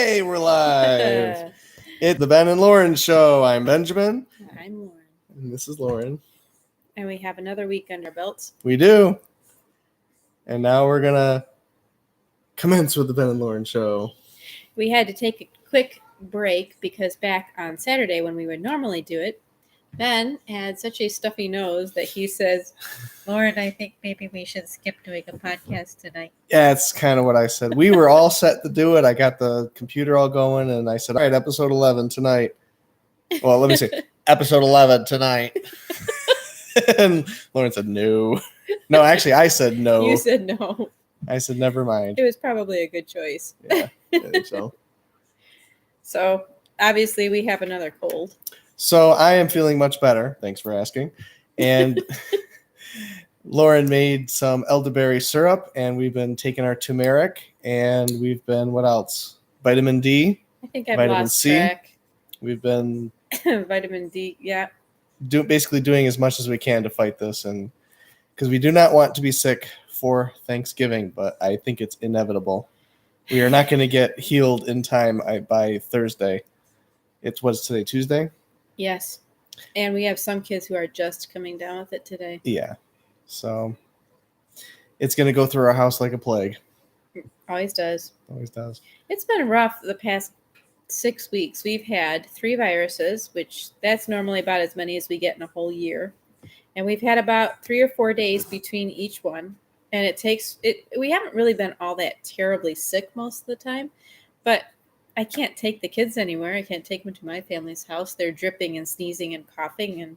Hey, we're live. It's the Ben and Lauren Show. I'm Benjamin. I'm Lauren. And this is Lauren. And we have another week under our belts. We do. And now we're going to commence with the Ben and Lauren Show. We had to take a quick break because back on Saturday when we would normally do it, Ben had such a stuffy nose that he says, Lauren, I think maybe we should skip doing a podcast tonight. Yeah, that's kind of what I said. We were all set to do it. I got the computer all going, and I said, all right, episode 11 tonight. Well, let me see. Episode 11 tonight. And Lauren said, no. No, actually, I said no. You said no. I said, never mind. It was probably a good choice. Yeah, I think so. So, obviously, we have another cold. So I am feeling much better. Thanks for asking. And Lauren made some elderberry syrup, and we've been taking our turmeric, and we've been, what else? Vitamin D. I think I've vitamin lost C. track. We've been Vitamin D, yeah. basically doing as much as we can to fight this, and because we do not want to be sick for Thanksgiving, but I think it's inevitable. We are not going to get healed in time by Thursday. What's today, Tuesday? Yes. And we have some kids who are just coming down with it today. Yeah. So it's going to go through our house like a plague. Always does. Always does. It's been rough the past 6 weeks. We've had 3 viruses, which that's normally about as many as we get in a whole year. And we've had about 3 or 4 days between each one. And we haven't really been all that terribly sick most of the time. But I can't take the kids anywhere. I can't take them to my family's house. They're dripping and sneezing and coughing. And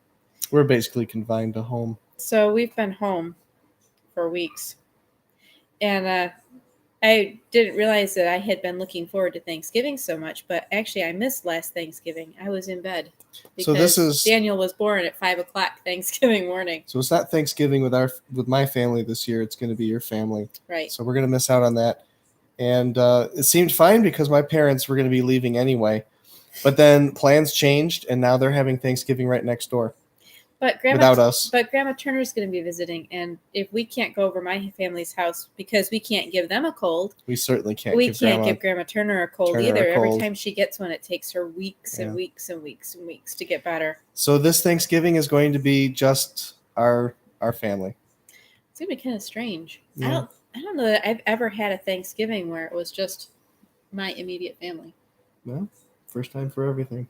we're basically confined to home. So we've been home for weeks. And I didn't realize that I had been looking forward to Thanksgiving so much, but actually I missed last Thanksgiving. I was in bed because Daniel was born at 5 o'clock Thanksgiving morning. So it's not Thanksgiving with my family this year. It's going to be your family. Right. So we're going to miss out on that. And it seemed fine because my parents were going to be leaving anyway. But then plans changed, and now they're having Thanksgiving right next door. Without us. But Grandma Turner's going to be visiting, and if we can't go over my family's house because we can't give them a cold, we certainly can't. Give Grandma Turner a cold either. Every time she gets one, it takes her weeks and weeks and weeks and weeks to get better. So this Thanksgiving is going to be just our family. It's going to be kind of strange. Yeah. I don't know that I've ever had a Thanksgiving where it was just my immediate family. Well, first time for everything.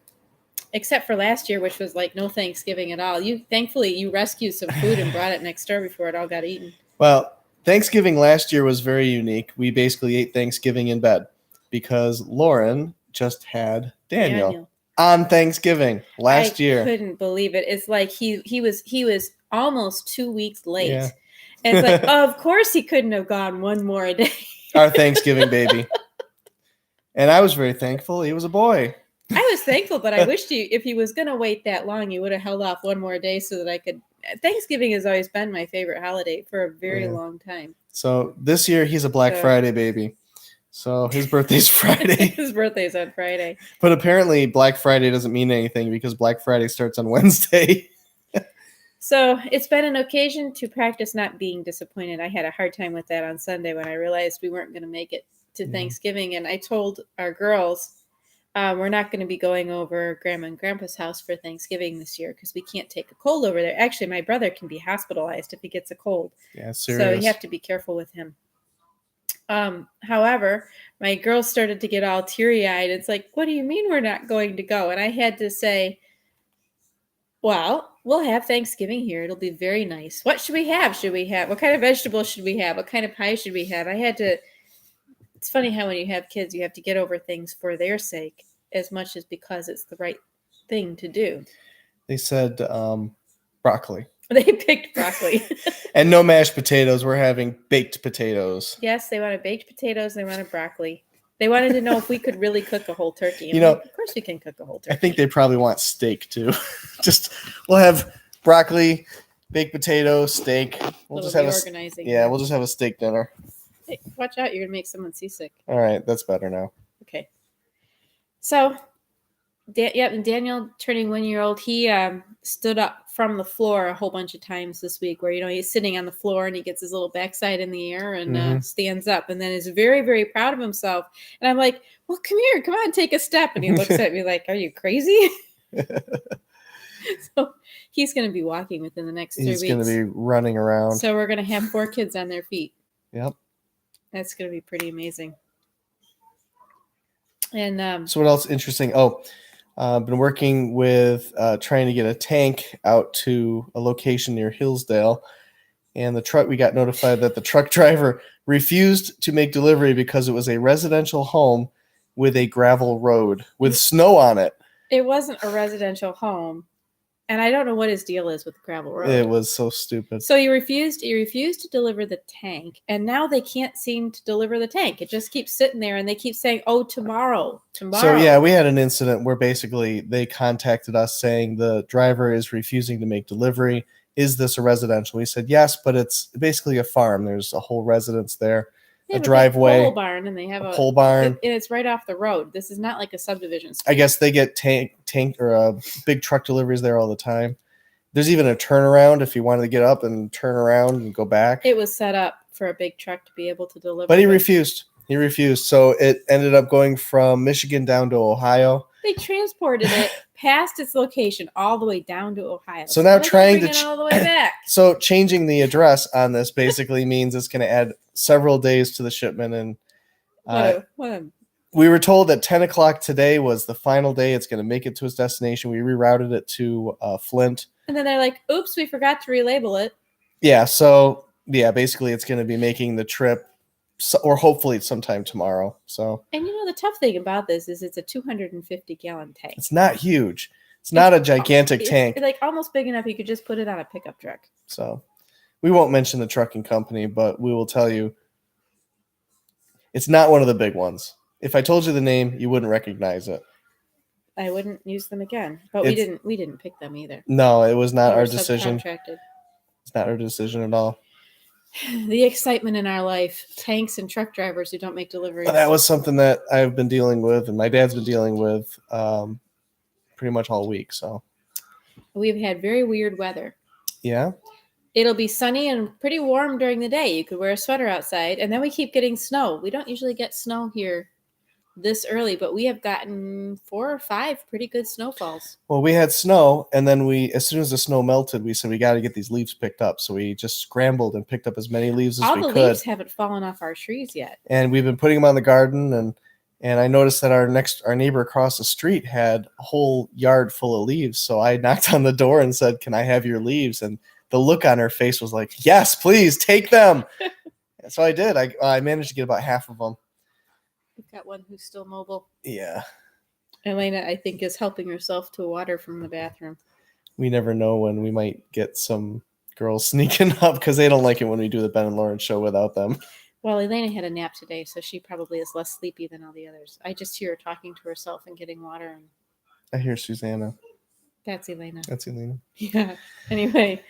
Except for last year, which was like no Thanksgiving at all. Thankfully, you rescued some food and brought it next door before it all got eaten. Well, Thanksgiving last year was very unique. We basically ate Thanksgiving in bed because Lauren just had Daniel. On Thanksgiving last year. I couldn't believe it. It's like he was almost 2 weeks late. Yeah. And it's like, of course he couldn't have gone one more a day. Our Thanksgiving baby. And I was very thankful. He was a boy. I was thankful, but I wished if he was going to wait that long, you would have held off one more day so that I could. Thanksgiving has always been my favorite holiday for a very long time. So this year he's a Black Friday baby. So his birthday's Friday. His birthday's on Friday. But apparently Black Friday doesn't mean anything because Black Friday starts on Wednesday. So it's been an occasion to practice not being disappointed. I had a hard time with that on Sunday when I realized we weren't going to make it to Thanksgiving. And I told our girls, we're not going to be going over Grandma and Grandpa's house for Thanksgiving this year because we can't take a cold over there. Actually, my brother can be hospitalized if he gets a cold. Yeah, serious. So you have to be careful with him. However, my girls started to get all teary-eyed. It's like, what do you mean we're not going to go? And I had to say, well, we'll have Thanksgiving here. It'll be very nice. What should we have? What kind of vegetables should we have? What kind of pie should we have? It's funny how when you have kids, you have to get over things for their sake as much as because it's the right thing to do. They said broccoli. They picked broccoli. And no mashed potatoes. We're having baked potatoes. Yes, they wanted baked potatoes. They wanted broccoli. They wanted to know if we could really cook a whole turkey. Of course we can cook a whole turkey. I think they probably want steak too. We'll have broccoli, baked potato, steak. We'll just have we'll just have a steak dinner. Hey, watch out, you're gonna make someone seasick. All right, that's better now. Okay. So Yep, and Daniel turning 1 year old, he stood up from the floor a whole bunch of times this week where, he's sitting on the floor and he gets his little backside in the air and stands up and then is very, very proud of himself. And I'm like, well, come here, come on, take a step. And he looks at me like, are you crazy? So he's going to be walking within the next 3 weeks. He's going to be running around. So we're going to have 4 kids on their feet. Yep. That's going to be pretty amazing. And so what else interesting? I've been working with trying to get a tank out to a location near Hillsdale. And we got notified that the truck driver refused to make delivery because it was a residential home with a gravel road with snow on it. It wasn't a residential home. And I don't know what his deal is with the gravel road. It was so stupid. So he refused to deliver the tank, and now they can't seem to deliver the tank. It just keeps sitting there, and they keep saying, "Oh, tomorrow." So yeah, we had an incident where basically they contacted us saying the driver is refusing to make delivery. Is this a residential? We said yes, but it's basically a farm. There's a whole residence there. A driveway, pole barn, and they have a pole barn, and it's right off the road. This is not like a subdivision street. I guess they get tank or big truck deliveries there all the time. There's even a turnaround if you wanted to get up and turn around and go back. It was set up for a big truck to be able to deliver. But he refused. He refused. So it ended up going from Michigan down to Ohio. They transported it past its location all the way down to Ohio. So now trying to bring it all the way back. So changing the address on this basically means it's going to add several days to the shipment. And we were told that 10 o'clock today was the final day. It's going to make it to its destination. We rerouted it to Flint. And then they're like, oops, we forgot to relabel it. Yeah. So yeah, basically it's going to be making the trip or hopefully sometime tomorrow. So, and the tough thing about this is it's a 250-gallon tank. It's not huge. It's not a gigantic tank. It's like almost big enough you could just put it on a pickup truck. So we won't mention the trucking company, but we will tell you it's not one of the big ones. If I told you the name, you wouldn't recognize it. I wouldn't use them again. But we didn't pick them either. No, it was not our decision. It's not our decision at all. The excitement in our life, tanks and truck drivers who don't make deliveries. Well, that was something that I've been dealing with and my dad's been dealing with pretty much all week. So we've had very weird weather. Yeah. It'll be sunny and pretty warm during the day. You could wear a sweater outside, and then we keep getting snow. We don't usually get snow here this early, but we have gotten 4 or 5 pretty good snowfalls. Well, we had snow, and then as soon as the snow melted, we said we got to get these leaves picked up. So we just scrambled and picked up as many leaves as we could. All the leaves haven't fallen off our trees yet. And we've been putting them on the garden, and I noticed that our neighbor across the street had a whole yard full of leaves. So I knocked on the door and said, "Can I have your leaves?" And the look on her face was like, "Yes, please take them." So I did. I managed to get about half of them. We've got one who's still mobile. Yeah. Elena, I think, is helping herself to water from the bathroom. We never know when we might get some girls sneaking up because they don't like it when we do the Ben and Lauren show without them. Well, Elena had a nap today, so she probably is less sleepy than all the others. I just hear her talking to herself and getting water. And I hear Susanna. That's Elena. That's Elena. Yeah. Anyway.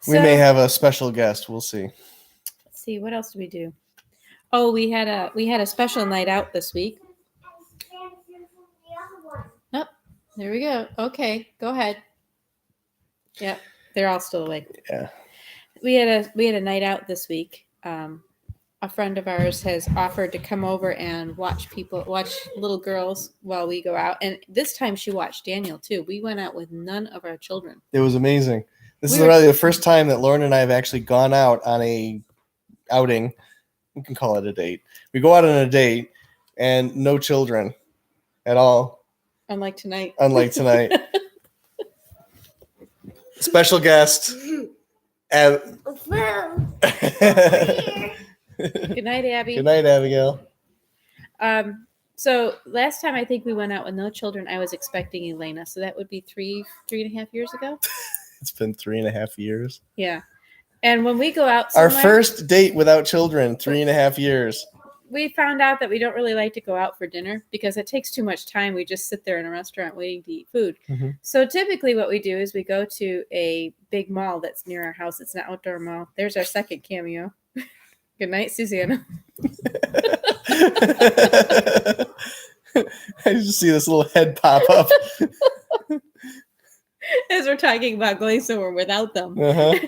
We may have a special guest. We'll see. Let's see. What else do we do? Oh, we had a special night out this week. Oh, there we go. Okay, go ahead. Yep, they're all still awake. Yeah. We had a night out this week. A friend of ours has offered to come over and watch little girls while we go out. And this time she watched Daniel too. We went out with none of our children. It was amazing. This is really the first time that Lauren and I have actually gone out on a outing. We can call it a date. We go out on a date and no children at all. Unlike tonight. Special guest. Good night, Abby. Good night, Abigail. So last time I think we went out with no children, I was expecting Elena. So that would be 3.5 years ago. It's been 3.5 years. Yeah. And when we go out somewhere, our first date without children, 3.5 years. We found out that we don't really like to go out for dinner because it takes too much time. We just sit there in a restaurant waiting to eat food. Mm-hmm. So typically what we do is we go to a big mall that's near our house. It's an outdoor mall. There's our second cameo. Good night, Susanna. I just see this little head pop up. As we're talking about going somewhere without them. Uh-huh.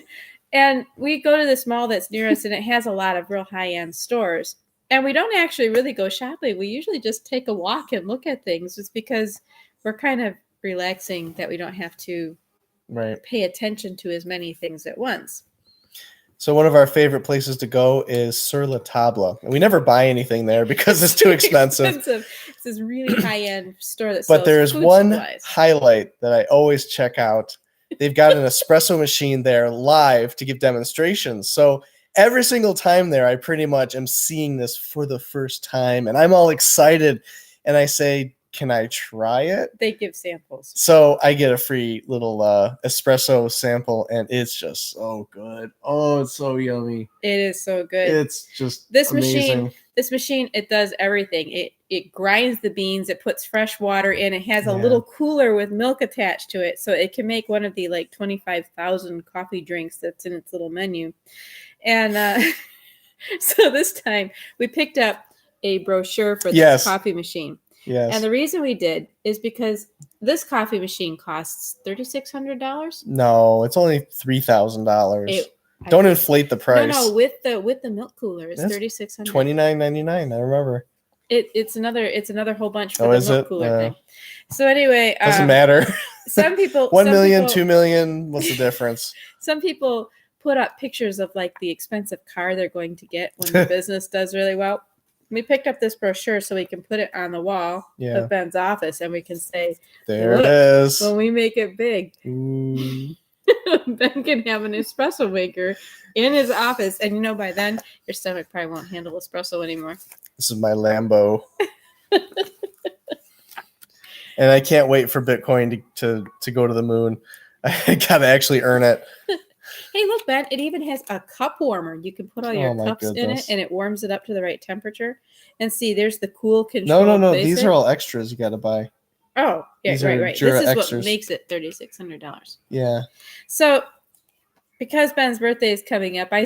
And we go to this mall that's near us, and it has a lot of real high-end stores. And we don't actually really go shopping. We usually just take a walk and look at things, just because we're kind of relaxing that we don't have to Right. pay attention to as many things at once. So one of our favorite places to go is Sur La Table. And we never buy anything there because it's too expensive. It's this really high-end store that But sells there's food one supplies. highlight that I always check out. They've got an espresso machine there live to give demonstrations. So every single time there, I pretty much am seeing this for the first time. And I'm all excited. And I say, can I try it? They give samples. So I get a free little espresso sample, and it's just so good. Oh, it's so yummy. It is so good. It's just This amazing. machine, it does everything. It grinds the beans, it puts fresh water in, it has a Yeah. little cooler with milk attached to it, so it can make one of the like 25,000 coffee drinks that's in its little menu. And so this time we picked up a brochure for this Yes. coffee machine. Yes. And the reason we did is because this coffee machine costs $3,600. No, it's only $3,000. Don't inflate the price. No, with the milk cooler, it's That's $3,600. $29.99. I remember. It's another whole bunch for Oh, the is milk it? cooler thing. So anyway, Doesn't matter. Some people 1 some million, people- 2 million. What's the difference? Some people put up pictures of like the expensive car they're going to get when the business does really well. We picked up this brochure so we can put it on the wall Yeah. of Ben's office, and we can say, There Look, it is. when we make it big, Ooh. Ben can have an espresso maker in his office, and by then your stomach probably won't handle espresso anymore. This is my Lambo. And I can't wait for Bitcoin to go to the moon. I gotta actually earn it. Hey, look, Ben, it even has a cup warmer. You can put all your Oh, my cups in it, goodness. and it warms it up to the right temperature. And see, there's the cool control. No. basic. These are all extras you gotta buy. Oh, yeah, these are right. Jura This is extras. what makes it $3,600. Yeah. So, because Ben's birthday is coming up, I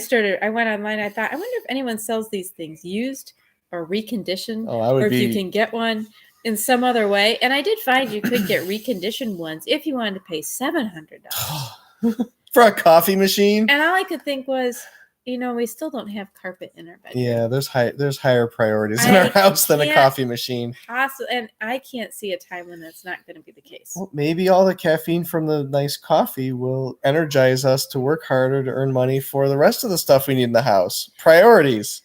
went online. I thought, I wonder if anyone sells these things used or reconditioned, Oh, I or would if be. you can get one in some other way. And I did find you could get reconditioned ones if you wanted to pay $700. For a coffee machine. And all I could think was, we still don't have carpet in our bedroom. Yeah, there's higher priorities in I our house than a can't- coffee machine. And I can't see a time when that's not going to be the case. Well, maybe all the caffeine from the nice coffee will energize us to work harder to earn money for the rest of the stuff we need in the house. Priorities.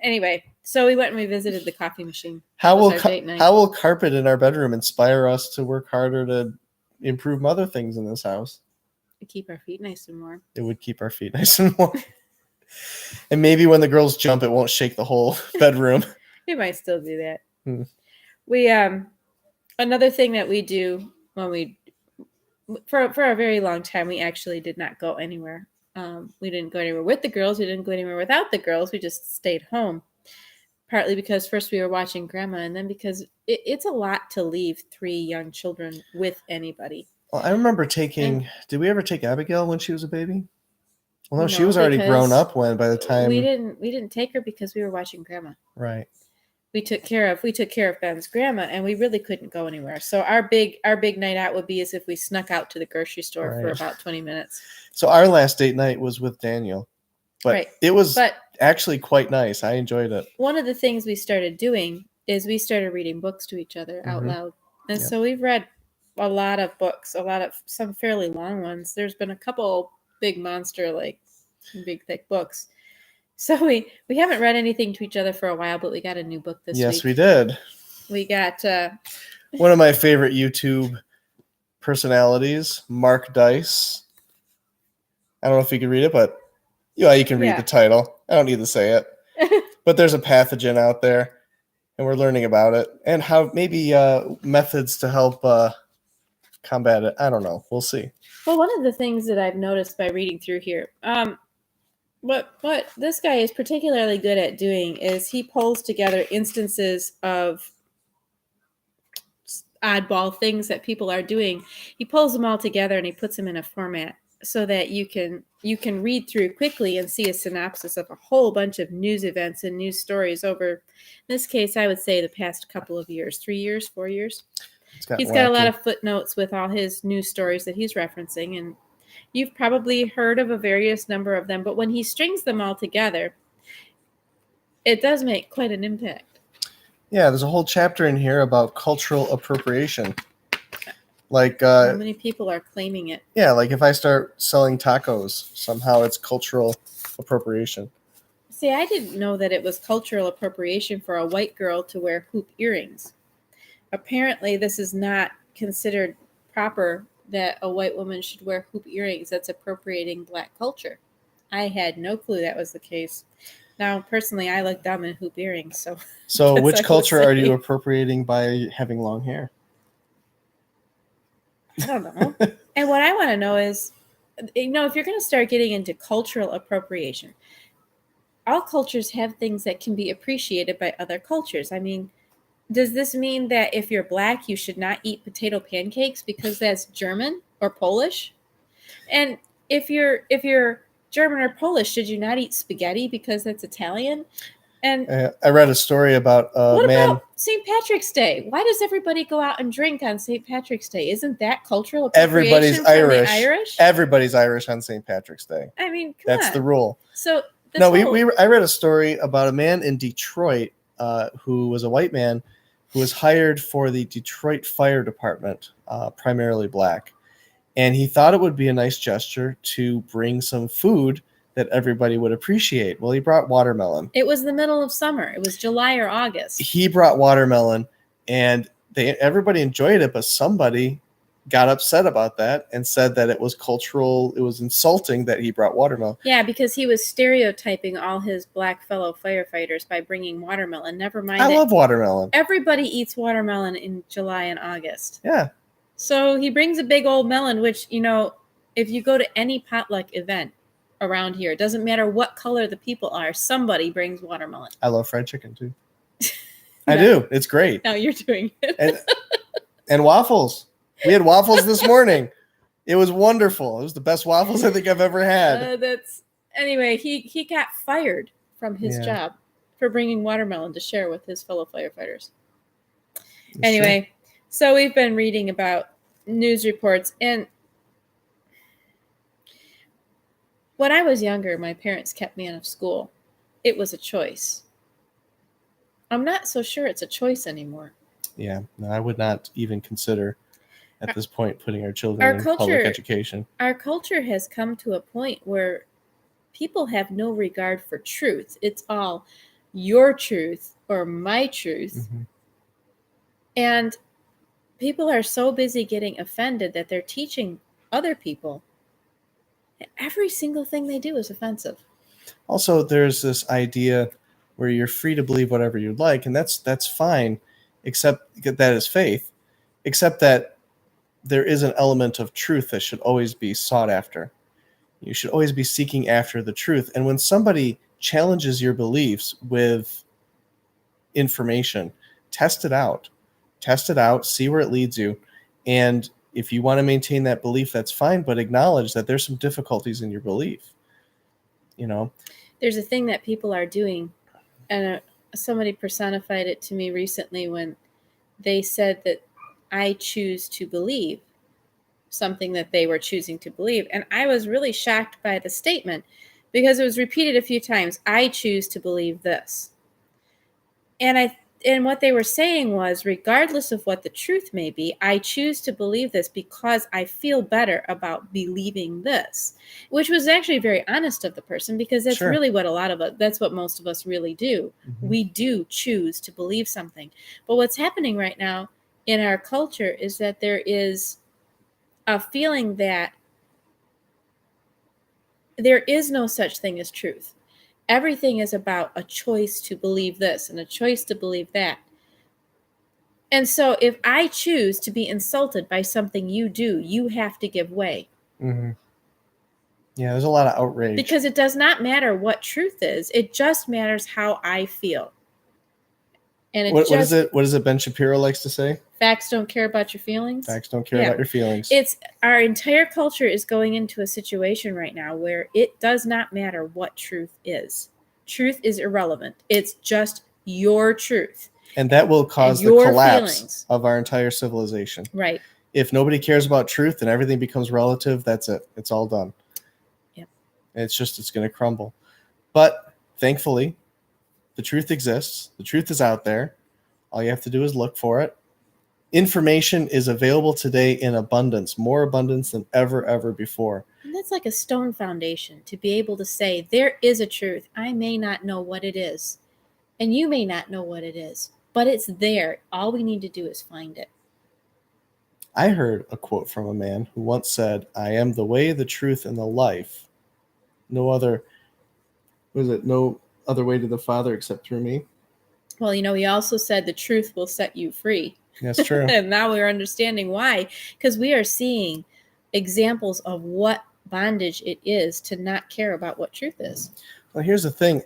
Anyway, so we went and we visited the coffee machine. How That was will our date night. how will carpet in our bedroom inspire us to work harder to improve other things in this house? To keep our feet nice and warm. It would keep our feet nice and warm. And maybe when the girls jump, it won't shake the whole bedroom. We might still do that. Hmm. We another thing that we do when we for a very long time, we actually did not go anywhere. We didn't go anywhere with the girls. We didn't go anywhere without the girls. We just stayed home. Partly because first we were watching Grandma, and then because it's a lot to leave 3 young children with anybody. Well, I remember taking. Did we ever take Abigail when she was a baby? Well, no, she No, was already grown because up by the time. We didn't take her because we were watching Grandma. Right. We took care of Ben's grandma, and we really couldn't go anywhere. So our big night out would be as if we snuck out to the grocery store for Right. about 20 minutes. So our last date night was with Daniel, but Right. it was But actually quite nice. I enjoyed it. one of the things we started doing is we started reading books to each other out Mhm. loud. And Yep. so we've read a lot of books, some fairly long ones. There's been a couple big monster, like big thick books. So we haven't read anything to each other for a while, but we got a new book this Yes, week. we did. We got One of my favorite YouTube personalities, Mark Dice. I don't know if you can read it, but you can read Yeah. the title. I don't need to say it. But there's a pathogen out there, and we're learning about it and how maybe methods to help combat it. I don't know. We'll see. Well, one of the things that I've noticed by reading through here, what this guy is particularly good at doing is he pulls together instances of oddball things that people are doing. He pulls them all together and he puts them in a format so that you can read through quickly and see a synopsis of a whole bunch of news events and news stories over, in this case, I would say the past couple of years, 3 years, 4 years. He's got a lot of footnotes with all his news stories that he's referencing, and you've probably heard of a various number of them, but when he strings them all together, it does make quite an impact. Yeah, there's a whole chapter in here about cultural appropriation. Like how many people are claiming it? Yeah, like if I start selling tacos, somehow it's cultural appropriation. See, I didn't know that it was cultural appropriation for a white girl to wear hoop earrings. Apparently, this is not considered proper that a white woman should wear hoop earrings. That's appropriating black culture. I had no clue that was the case. Now, personally, I look dumb in hoop earrings. So which culture are you appropriating by having long hair? I don't know. And what I want to know is, if you're going to start getting into cultural appropriation, all cultures have things that can be appreciated by other cultures. I mean, does this mean that if you're black, you should not eat potato pancakes because that's German or Polish? And if you're German or Polish, should you not eat spaghetti because that's Italian? And I read a story about what about St. Patrick's Day? Why does everybody go out and drink on St. Patrick's Day? Isn't that cultural appropriation? Everybody's from Irish. The Irish. Everybody's Irish on St. Patrick's Day. I mean, that's the rule. So I read a story about a man in Detroit who was a white man who was hired for the Detroit Fire Department, primarily black, and he thought it would be a nice gesture to bring some food that everybody would appreciate. Well, he brought watermelon. It was the middle of summer. It was July or August. He brought watermelon, and everybody enjoyed it, but somebody got upset about that and said that it was cultural. It was insulting that he brought watermelon. Yeah, because he was stereotyping all his black fellow firefighters by bringing watermelon. Never mind. I love watermelon. Everybody eats watermelon in July and August. Yeah. So he brings a big old melon, which, if you go to any potluck event around here, it doesn't matter what color the people are, somebody brings watermelon. I love fried chicken too. I do. It's great. Now you're doing it. And waffles. We had waffles this morning. It was wonderful. It was the best waffles I think I've ever had. Anyway, he got fired from his job for bringing watermelon to share with his fellow firefighters. Anyway, so we've been reading about news reports, and when I was younger, my parents kept me out of school. It was a choice. I'm not so sure it's a choice anymore. Yeah, no, I would not even consider at this point putting our children in public education. Our culture has come to a point where people have no regard for truth. It's all your truth or my truth. Mm-hmm. And people are so busy getting offended that they're teaching other people that every single thing they do is offensive. Also, there's this idea where you're free to believe whatever you like, and that's fine, except that is faith, except that there is an element of truth that should always be sought after. You should always be seeking after the truth. And when somebody challenges your beliefs with information, test it out, see where it leads you. And if you want to maintain that belief, that's fine, but acknowledge that there's some difficulties in your belief. There's a thing that people are doing, and somebody personified it to me recently when they said that I choose to believe something that they were choosing to believe. And I was really shocked by the statement because it was repeated a few times. I choose to believe this. And what they were saying was, regardless of what the truth may be, I choose to believe this because I feel better about believing this, which was actually very honest of the person, because that's really what that's what most of us really do. Mm-hmm. We do choose to believe something. But what's happening right now in our culture is that there is a feeling that there is no such thing as truth. Everything is about a choice to believe this and a choice to believe that. And so if I choose to be insulted by something you do, you have to give way. Mm-hmm. Yeah, there's a lot of outrage. Because it does not matter what truth is. It just matters how I feel. And What is it? What is it Ben Shapiro likes to say? Facts don't care about your feelings. Facts don't care Yeah. about your feelings. It's our entire culture is going into a situation right now where it does not matter what truth is. Truth is irrelevant. It's just your truth. And that will cause the your collapse feelings. of our entire civilization. Right. If nobody cares about truth and everything becomes relative, that's it. It's all done. Yep. It's going to crumble. But thankfully, the truth exists. The truth is out there. All you have to do is look for it. Information is available today in abundance, more abundance than ever before. And that's like a stone foundation to be able to say, there is a truth. I may not know what it is, and you may not know what it is, but it's there. All we need to do is find it. I heard a quote from a man who once said, "I am the way, the truth, and the life. No other way to the Father except through me." Well, he also said the truth will set you free. That's true. And now we're understanding why, because we are seeing examples of what bondage it is to not care about what truth is. Well, here's the thing.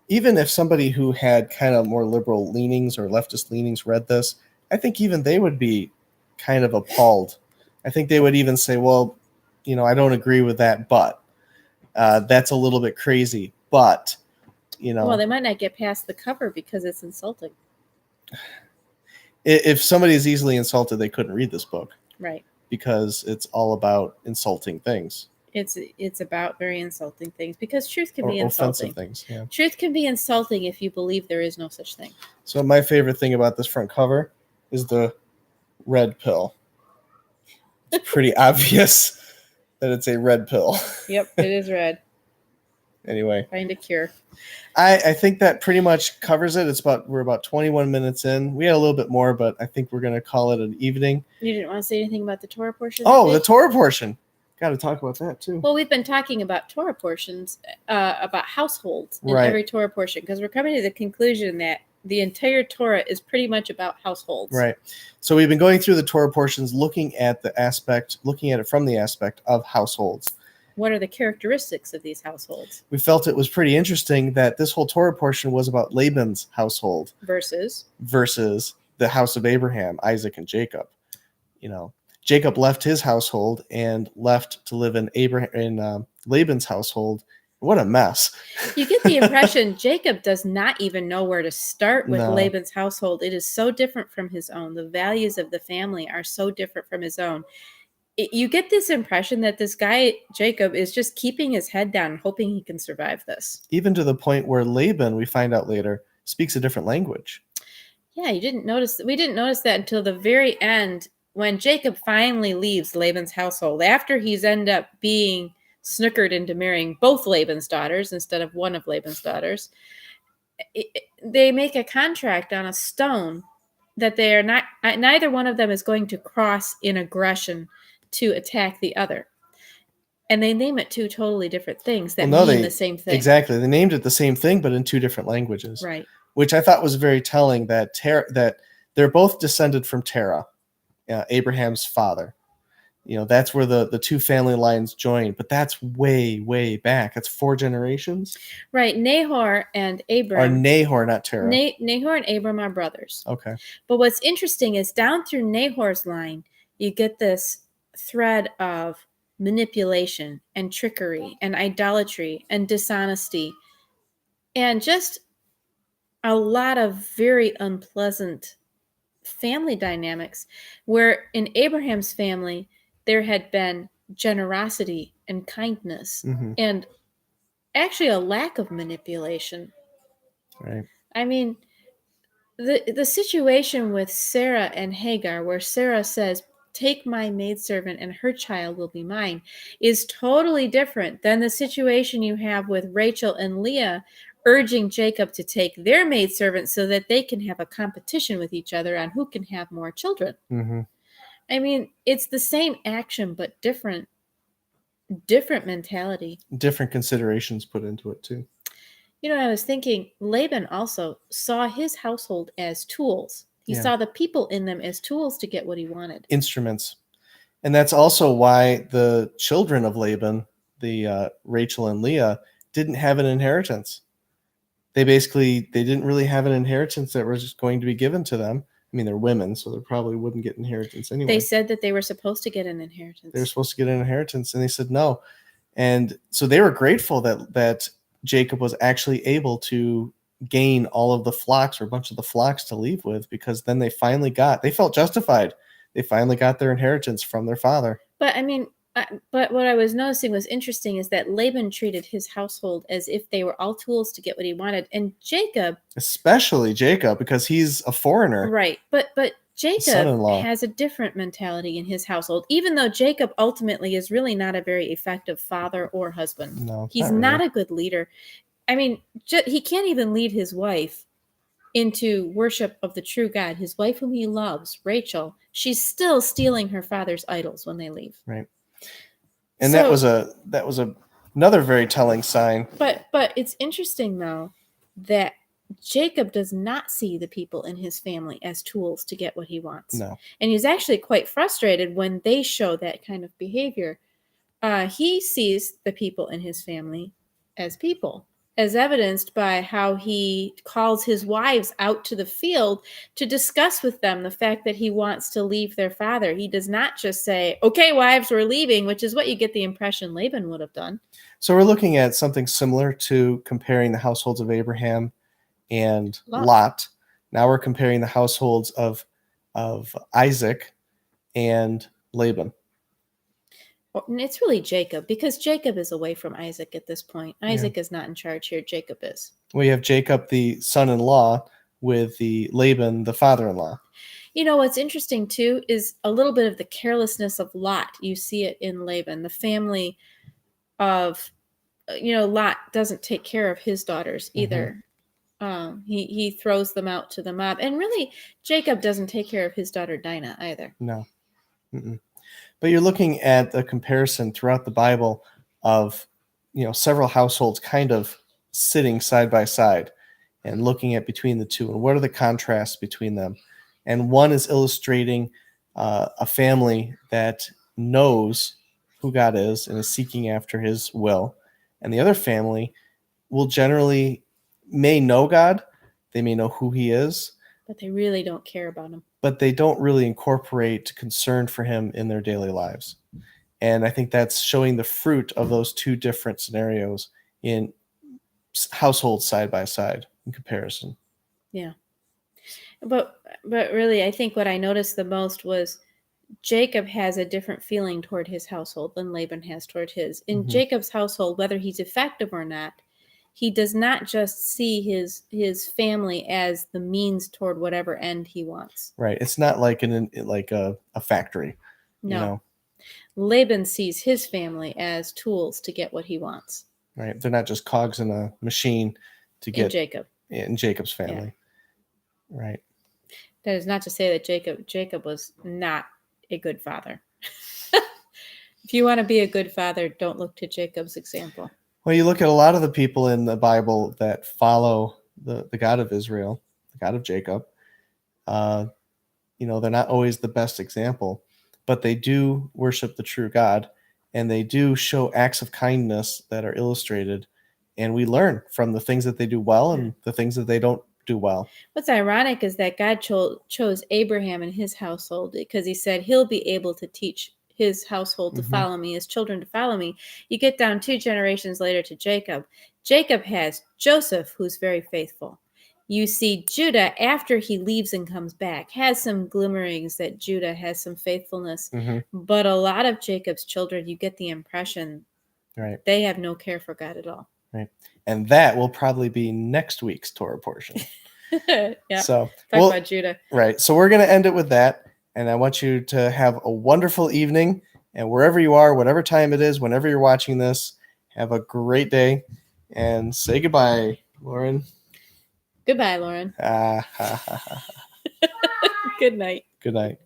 Even if somebody who had kind of more liberal leanings or leftist leanings read this, I think even they would be kind of appalled. I think they would even say, well, I don't agree with that, but that's a little bit crazy. But, Well, they might not get past the cover because it's insulting. If somebody is easily insulted, they couldn't read this book. Right. Because it's all about insulting things. It's about very insulting things, because truth can be insulting. insulting. Things, yeah. Truth can be insulting if you believe there is no such thing. So my favorite thing about this front cover is the red pill. It's pretty obvious that it's a red pill. Yep, it is red. Anyway. Find a cure. I think that pretty much covers it. We're about 21 minutes in. We had a little bit more, but I think we're going to call it an evening. You didn't want to say anything about the Torah portion? Oh, the Torah portion. Got to talk about that too. Well, we've been talking about Torah portions, about households in right. every Torah portion, because we're coming to the conclusion that the entire Torah is pretty much about households. Right. So we've been going through the Torah portions, looking at it from the aspect of households. What are the characteristics of these households? We felt it was pretty interesting that this whole Torah portion was about Laban's household versus the house of Abraham, Isaac, and Jacob. Jacob left his household and left to live in Laban's household. What a mess. You get the impression Jacob does not even know where to start with No. Laban's household. It is so different from his own. The values of the family are so different from his own. You get this impression that this guy, Jacob, is just keeping his head down and hoping he can survive this. Even to the point where Laban, we find out later, speaks a different language. Yeah, we didn't notice that until the very end, when Jacob finally leaves Laban's household, after he's ended up being snookered into marrying both Laban's daughters instead of one of Laban's daughters. They make a contract on a stone that they are not, neither one of them is going to cross in aggression to attack the other. And they name it two totally different things that mean the same thing. Exactly. They named it the same thing, but in two different languages. Right. Which I thought was very telling that that they're both descended from Terah, Abraham's father. That's where the two family lines join, but that's way, way back. That's 4 generations. Right. Nahor and Abram. Or Nahor, not Terah. Nahor and Abram are brothers. Okay. But what's interesting is down through Nahor's line, you get this thread of manipulation and trickery and idolatry and dishonesty and just a lot of very unpleasant family dynamics, where in Abraham's family there had been generosity and kindness and actually a lack of manipulation. Right. I mean, the situation with Sarah and Hagar, where Sarah says, "Take my maidservant and her child will be mine," is totally different than the situation you have with Rachel and Leah urging Jacob to take their maidservant so that they can have a competition with each other on who can have more children. Mm-hmm. I mean, it's the same action, but different mentality. Different considerations put into it too. I was thinking Laban also saw his household as tools. He saw the people in them as tools to get what he wanted. Instruments. And that's also why the children of Laban, the Rachel and Leah, didn't have an inheritance. they didn't really have an inheritance that was just going to be given to them. I mean, they're women, so they probably wouldn't get inheritance anyway. They said that they were supposed to get an inheritance. They were supposed to get an inheritance, and they said no. And so they were grateful that Jacob was actually able to gain all of the flocks, or a bunch of the flocks, to leave with, because then they felt justified. They finally got their inheritance from their father. But I mean, but what I was noticing was interesting is that Laban treated his household as if they were all tools to get what he wanted, and Jacob, especially Jacob, because he's a foreigner, right? But Jacob son-in-law has a different mentality in his household, even though Jacob ultimately is really not a very effective father or husband. No, he's not a good leader. I mean, he can't even lead his wife into worship of the true God. His wife, whom he loves, Rachel, she's still stealing her father's idols when they leave. Right. And that was another very telling sign. But it's interesting, though, that Jacob does not see the people in his family as tools to get what he wants. No. And he's actually quite frustrated when they show that kind of behavior. He sees the people in his family as people, as evidenced by how he calls his wives out to the field to discuss with them the fact that he wants to leave their father. He does not just say, okay, wives, we're leaving, which is what you get the impression Laban would have done. So we're looking at something similar to comparing the households of Abraham and Lot. Now we're comparing the households of Isaac and Laban. And it's really Jacob, because Jacob is away from Isaac at this point. Isaac is not in charge here. Jacob is. We have Jacob, the son-in-law, with the Laban, the father-in-law. You know, what's interesting, too, is a little bit of the carelessness of Lot. You see it in Laban. The family of, Lot doesn't take care of his daughters either. Mm-hmm. He throws them out to the mob. And really, Jacob doesn't take care of his daughter Dinah either. No. Mm-mm. But you're looking at the comparison throughout the Bible of, several households kind of sitting side by side and looking at between the two, and what are the contrasts between them. And one is illustrating a family that knows who God is and is seeking after his will. And the other family may know God, they may know who he is, but they really don't care about him. But they don't really incorporate concern for him in their daily lives. And I think that's showing the fruit of those two different scenarios in households side by side in comparison. Yeah. But really, I think what I noticed the most was Jacob has a different feeling toward his household than Laban has toward his. In Jacob's household, whether he's effective or not, he does not just see his family as the means toward whatever end he wants. Right. It's not like a factory. No. Laban sees his family as tools to get what he wants. Right. They're not just cogs in a machine to get in Jacob's family. Yeah. Right. That is not to say that Jacob was not a good father. If you want to be a good father, don't look to Jacob's example. Well, you look at a lot of the people in the Bible that follow the God of Israel, the God of Jacob. They're not always the best example, but they do worship the true God, and they do show acts of kindness that are illustrated, and we learn from the things that they do well and the things that they don't do well. What's ironic is that God chose Abraham and his household because he said he'll be able to teach his household to follow me, his children to follow me. You get down 2 generations later to Jacob. Jacob has Joseph, who's very faithful. You see Judah, after he leaves and comes back, has some glimmerings that Judah has some faithfulness. But a lot of Jacob's children, you get the impression they have no care for God at all. Right. And that will probably be next week's Torah portion. Yeah. So talk about Judah. Right. So we're going to end it with that. And I want you to have a wonderful evening. And wherever you are, whatever time it is, whenever you're watching this, have a great day. And say goodbye, Lauren. Goodbye, Lauren. Good night. Good night.